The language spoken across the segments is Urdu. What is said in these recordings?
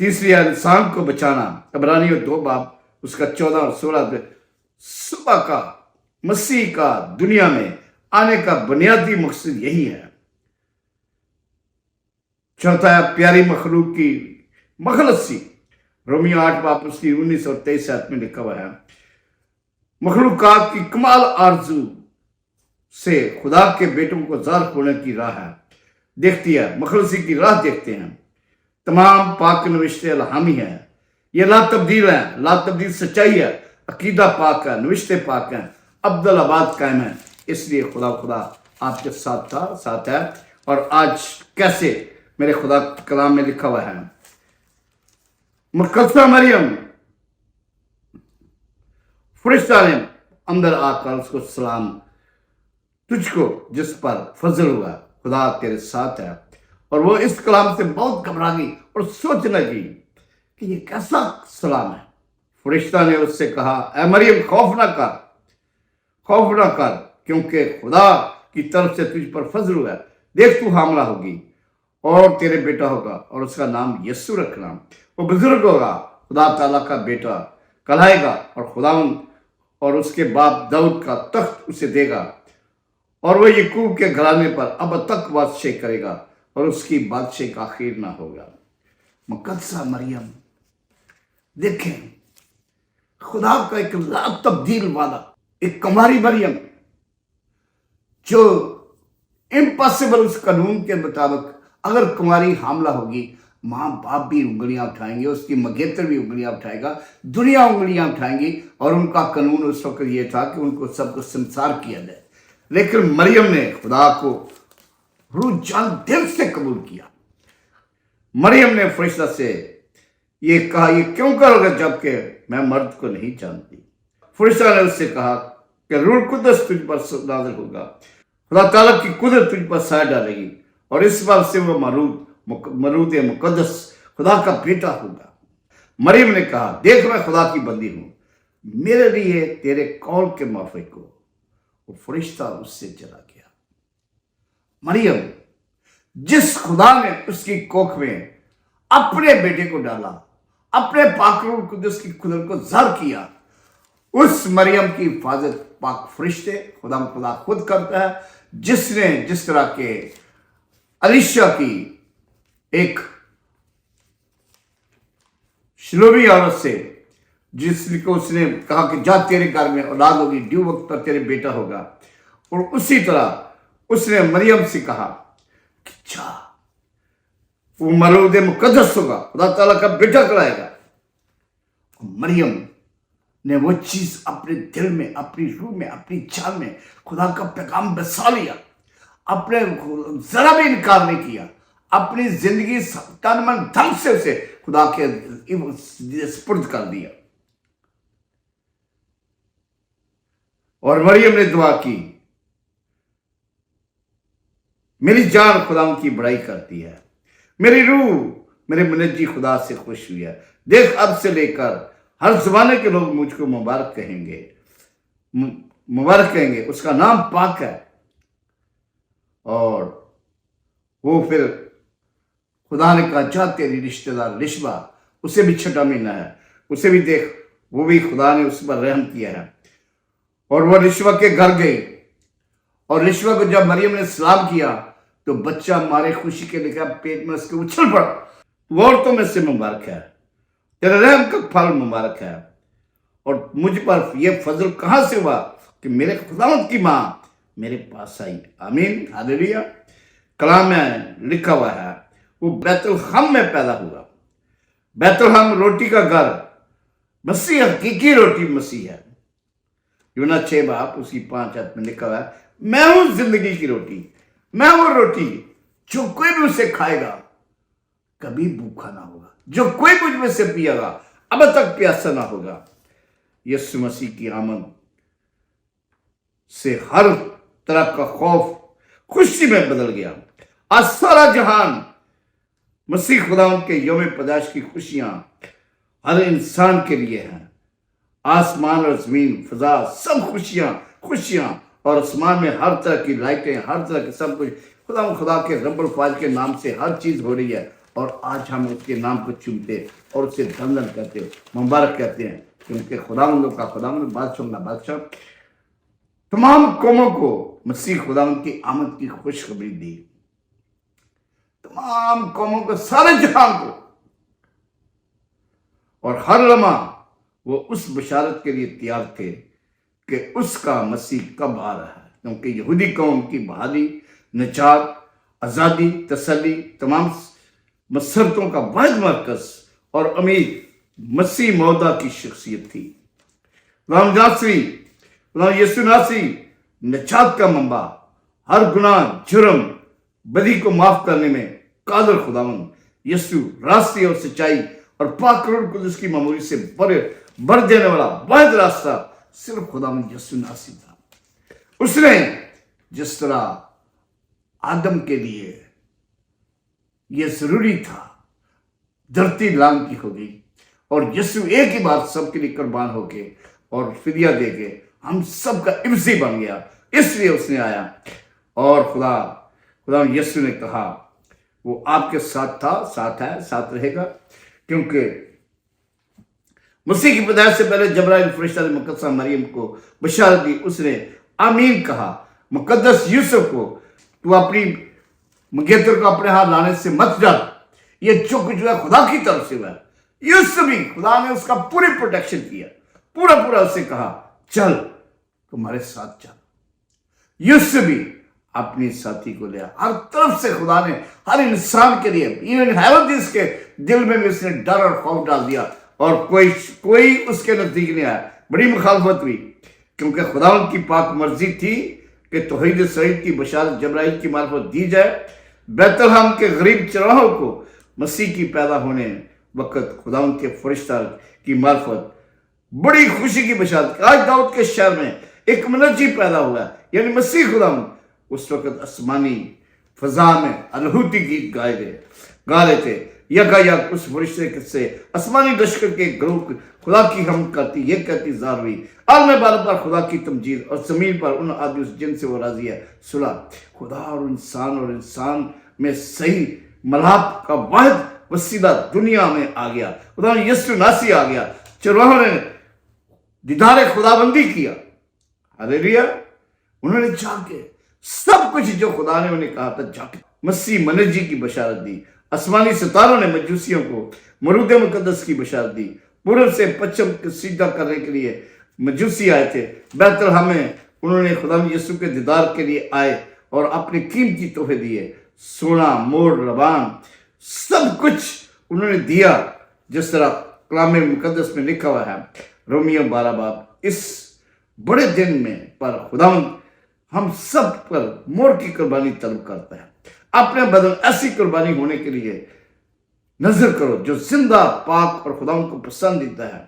تیسری ہے انسان کو بچانا، عبرانیوں 2 باب اس کا 14 اور 16 پہ صبح کا مسیح کا دنیا میں آنے کا بنیادی مقصد یہی ہے۔ چوتھا ہے پیاری مخلوق کی مخلصی، رومیو 8 باب اس کی 19 اور 23 آیت میں لکھا ہوا ہے، مخلوقات کی کمال آرزو سے خدا کے بیٹوں کو ظاہر ہونے کی راہ ہے دیکھتی ہے، مخلصی کی راہ دیکھتے ہیں۔ تمام پاک نوشتے الہامی ہیں، یہ لا تبدیل ہے، لا تبدیل سچائی ہے، عقیدہ پاک ہے، نوشتے پاک ہیں، عبدالآباد قائم ہے۔ اس لیے خدا آپ کے ساتھ تھا، ساتھ ہے، اور آج کیسے میرے خدا کلام میں لکھا ہوا ہے، مقدسہ مریم فرشتہ نے اندر آ کر اس کو سلام، تجھ کو جس پر فضل ہوا خدا تیرے ساتھ ہے، اور وہ اس کلام سے بہت گھبرا گئی اور سوچنے لگی کہ یہ کیسا سلام ہے۔ فرشتہ نے اس سے کہا، اے مریم خوف نہ کر کیونکہ خدا کی طرف سے تجھ پر فضل ہوا ہے، دیکھ تو حاملہ ہوگی اور تیرے بیٹا ہوگا اور اس کا نام یسوع رکھنا، وہ بزرگ ہوگا، خدا تعالیٰ کا بیٹا کہلائے گا، اور خداوند اور اس کے باپ داؤد کا تخت اسے دے گا، اور وہ یعقوب کے گھرانے پر اب تک بادشاہی کرے گا، اور اس کی بادشاہی کا آخر نہ ہوگا۔ مقدسہ مریم، دیکھیں خدا کا ایک لا تبدیل وعدہ، ایک کماری مریم جو امپاسبل اس قانون کے مطابق اگر کماری حاملہ ہوگی، ماں باپ بھی انگلیاں اٹھائیں گے، اس کی مگیتر بھی انگلیاں اٹھائے گا، دنیا انگلیاں اٹھائیں گی، اور ان کا قانون اس وقت یہ تھا کہ ان کو سب کو سنسار کیا جائے۔ لیکن مریم نے خدا کو روح جان دل سے قبول کیا۔ مریم نے فرشتہ سے یہ کہا، یہ کیوں کرو گے جبکہ میں مرد کو نہیں جانتی؟ فرشتہ نے اس سے کہا کہ روح القدس تجھ پر نازل ہوگا، خدا تعالیٰ کی قدرت تجھ پر سایہ ڈالے گی، اور اس بات سے وہ مولود مقدس خدا کا بیٹا ہوگا۔ مریم نے کہا، دیکھ میں خدا کی بندی ہوں، میرے لیے تیرے قول کے موافق ہو۔ وہ فرشتہ اس سے چلا گیا۔ مریم جس خدا نے اس کی کوکھ میں اپنے بیٹے کو ڈالا، اپنے پاک روح القدس کی قدرت کو ظاہر کیا، اس مریم کی حفاظت پاک فرشتے خدا خود کرتا ہے، جس نے جس طرح کے علیشا کی ایک شلومی عورت سے جس کو اس نے کہا کہ جا تیرے گھر میں اولاد ہوگی، ڈیو وقت پر تیرے بیٹا ہوگا، اور اسی طرح اس نے مریم سے کہا کہ جا، وہ مولود مقدس ہوگا، خدا تعالیٰ کا بیٹا کرائے گا۔ مریم نے وہ چیز اپنے دل میں، اپنی روح میں، اپنی جان میں خدا کا پیغام بسا لیا، اپنے ذرا بھی انکار نہیں کیا، اپنی زندگی تن من دھن سے اسے خدا کے سپرد کر دیا۔ اور مریم نے دعا کی، میری جان خدا ان کی بڑائی کرتی ہے، میری روح میرے منجی خدا سے خوش ہوئی ہے، دیکھ اب سے لے کر ہر زمانے کے لوگ مجھ کو مبارک کہیں گے، اس کا نام پاک ہے۔ اور وہ پھر خدا نے کہا، جا تیری رشتہ دار رشبہ، اسے بھی چھٹا مہینہ ہے، اسے بھی دیکھ، وہ بھی خدا نے اس پر رحم کیا ہے۔ اور وہ رشوہ کے گھر گئی، اور رشوہ کو جب مریم نے سلام کیا تو بچہ مارے خوشی کے لکھا پیٹ میں اس کے اچھل پڑا، وہ عورتوں میں سے مبارک ہے، تیرے رحم کا پھل مبارک ہے، اور مجھ پر یہ فضل کہاں سے ہوا کہ میرے خداوند کی ماں میرے پاس آئی۔ آمین، ہاللیلویہ۔ کلام میں لکھا ہوا ہے وہ بیت الحم میں پیدا ہوا۔ بیت الحم روٹی کا گھر، مسیح حقیقی روٹی مسیح ہے۔ یونا 6 باب اس کی 5 آیت میں لکھا ہوا ہے، میں ہوں زندگی کی روٹی، میں وہ روٹی جو کوئی بھی اسے کھائے گا کبھی بھوکا نہ ہوگا، جو کوئی مجھ میں سے پیے گا اب تک پیاسا نہ ہوگا۔ یسوع مسیح کی آمد سے ہر طرح کا خوف خوشی میں بدل گیا۔ آج سارا جہان مسیح خداوند کے یوم پیدائش کی خوشیاں ہر انسان کے لیے ہیں۔ آسمان اور زمین، فضا، سب خوشیاں، اور آسمان میں ہر طرح کی لائٹیں، ہر طرح کی سب کچھ خدا کے رب الفاظ کے نام سے ہر چیز ہو رہی ہے، اور آج ہم اس کے نام کو چومتے اور اسے دھن کہتے مبارک کہتے ہیں، کیونکہ خداوندوں کا خداوند، بادشاہوں کا بادشاہ تمام قوموں کو مسیح خداوند کی آمد کی خوشخبری دی، تمام قوموں کو، سارے جہان کو، اور ہر لمحہ وہ اس بشارت کے لیے تیار تھے کہ اس کا مسیح کب آ رہا ہے، کیونکہ یہودی قوم کی بحالی، نجات، آزادی، تسلی، تمام مسرتوں کا واحد مرکز اور امید مسیح موعودہ کی شخصیت تھی۔ غلام ناصری، غلام یسوع ناصری نجات کا منبع، ہر گناہ، جرم، بدی کو معاف کرنے میں قادر خداوند یسوع، راستے اور سچائی اور پاک روح القدس کی معمولی سے بھر دینے والا واحد راستہ صرف خداوند یسوع ناصری تھا۔ اس نے جس طرح آدم کے لیے یہ ضروری تھا، دھرتی لام کی ہو گئی اور یسوع ایک ہی بار سب کے لیے قربان ہو کے اور فدیہ دے کے ہم سب کا عوضی بن گیا، اس لیے اس نے آیا، اور خدا یسوع نے کہا وہ آپ کے ساتھ تھا، ساتھ ہے، ساتھ رہے گا، کیونکہ مسیح کی پیدائش سے پہلے جبرائیل فرشتہ نے مقدسہ مریم کو بشارت دی، اس نے آمین کہا۔ مقدس یوسف کو تو اپنی منگیتر کو اپنے ہاتھ لانے سے مت ڈر، یہ جو کچھ ہے خدا کی طرف سے ہوا ہے۔ یوسف بھی خدا نے اس کا پوری پروٹیکشن کیا، پورا اسے کہا چل، تمہارے ساتھ چل۔ یوسف بھی اپنی ساتھی کو لیا، ہر طرف سے خدا نے ہر انسان کے لیے، ایون ہیرودیس کے دل میں بھی اس نے ڈر اور خوف ڈال دیا، اور کوئی اس کے نزدیک نہیں آیا۔ بڑی مخالفت ہوئی، کیونکہ خداوند کی پاک مرضی تھی کہ توحید سعید کی بشارت جبرائیل کی معرفت دی جائے۔ بیت لحم کے غریب چراہوں کو مسیح کی پیدا ہونے وقت خداوند کے فرشتہ کی معرفت بڑی خوشی کی بشارت، آج داؤد کے شہر میں ایک منجی پیدا ہوا، یعنی مسیح خداوند اس وقت آسمانی فضا میں الہوتی گیت گا رہے تھے، یک اس فرشتے سے آسمانی لشکر کے گروہ خدا کی حمد کرتی، یہ کہتی ظاہر ہوئی، عالم بار بار خدا کی تمجید، اور زمین پر ان آدمی جن سے وہ راضی ہے صلح۔ خدا اور انسان میں صحیح ملاپ کا واحد وسیلہ دنیا میں آ گیا، خدا یسوع ناصری آ گیا، چرواہوں نے دیدار خدا بندی کیا، ہلیلویا۔ انہوں نے جا کے سب کچھ جو خدا نے انہیں کہا تھا جا کے مسیح منجی کی بشارت دی۔ آسمانی ستاروں نے مجوسیوں کو مرود مقدس کی بشارت دی، پورب سے پچھم کے سجدہ کرنے کے لیے مجوسی آئے تھے، بیت لحم میں انہوں نے خدا یسوع کے دیدار کے لیے آئے اور اپنے قیمتی تحفے دیے، سونا، مور، ربان، سب کچھ انہوں نے دیا، جس طرح کلام مقدس میں لکھا ہوا ہے، رومیو 12 باب۔ اس بڑے دن میں پر خداوند ہم سب پر مور کی قربانی طلب کرتا ہے۔ اپنے بدن ایسی قربانی ہونے کے لیے نظر کرو جو زندہ، پاک اور خداوند کو پسندیدہ ہے۔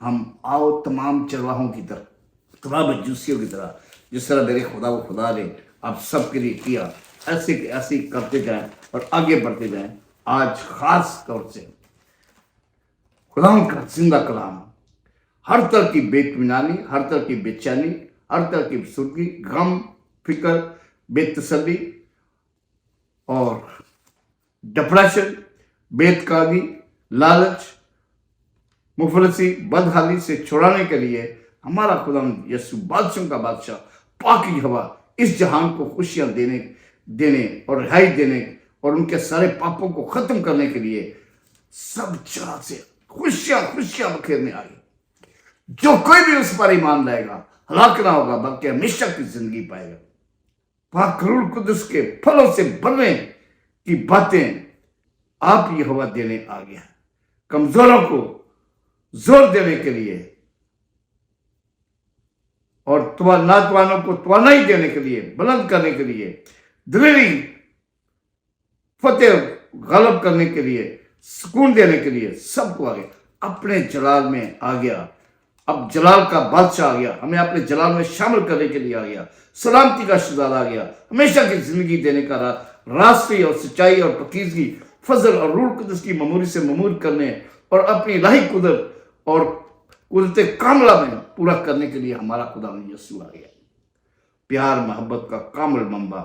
ہم آؤ تمام چرواہوں کی طرح، تمام مجوسیوں کی طرح، جس طرح میرے خدا و خدا نے آپ سب کے لیے کیا، ایسے کرتے جائیں اور آگے بڑھتے جائیں۔ آج خاص طور سے خداوند کا زندہ کلام ہر طرح کی بے اطمینانی، ہر طرح کی بے چینی، ہر طرح کی افسردگی، غم، فکر، بے تسلی اور ڈپریشن، بے اعتقادی، لالچ، مفلسی، بدحالی سے چھڑانے کے لیے ہمارا خداوند یسوع بادشاہوں کا بادشاہ، پاکی ہوا، اس جہان کو خوشیاں دینے اور رہائی دینے اور ان کے سارے پاپوں کو ختم کرنے کے لیے سب جگہ سے خوشیاں بکھیرنے آئی۔ جو کوئی بھی اس پر ایمان لائے گا ہلاک نہ ہوگا، بلکہ ہمیشہ کی زندگی پائے گا۔ پاک روح القدس کے پھلوں سے بھرنے کی باتیں آپ یہوہ دینے آ گیا ہے، کمزوروں کو زور دینے کے لیے اور ناتوانوں کو توانائی دینے کے لیے، بلند کرنے کے لیے، دلیری، فتح غلب کرنے کے لیے، سکون دینے کے لیے، سب کو آ گیا، اپنے جلال میں آ گیا۔ اب جلال کا بادشاہ آ گیا، ہمیں اپنے جلال میں شامل کرنے کے لیے آ گیا، سلامتی کا شہزاد آ گیا، ہمیشہ کی زندگی دینے کا راستے اور سچائی اور پاکیزگی، فضل اور روح القدس کی معمولی سے معمور کرنے اور اپنی الہی قدرت اور قدرت کاملہ میں پورا کرنے کے لیے ہمارا خدا یسوع آ گیا۔ پیار محبت کا کامل منبع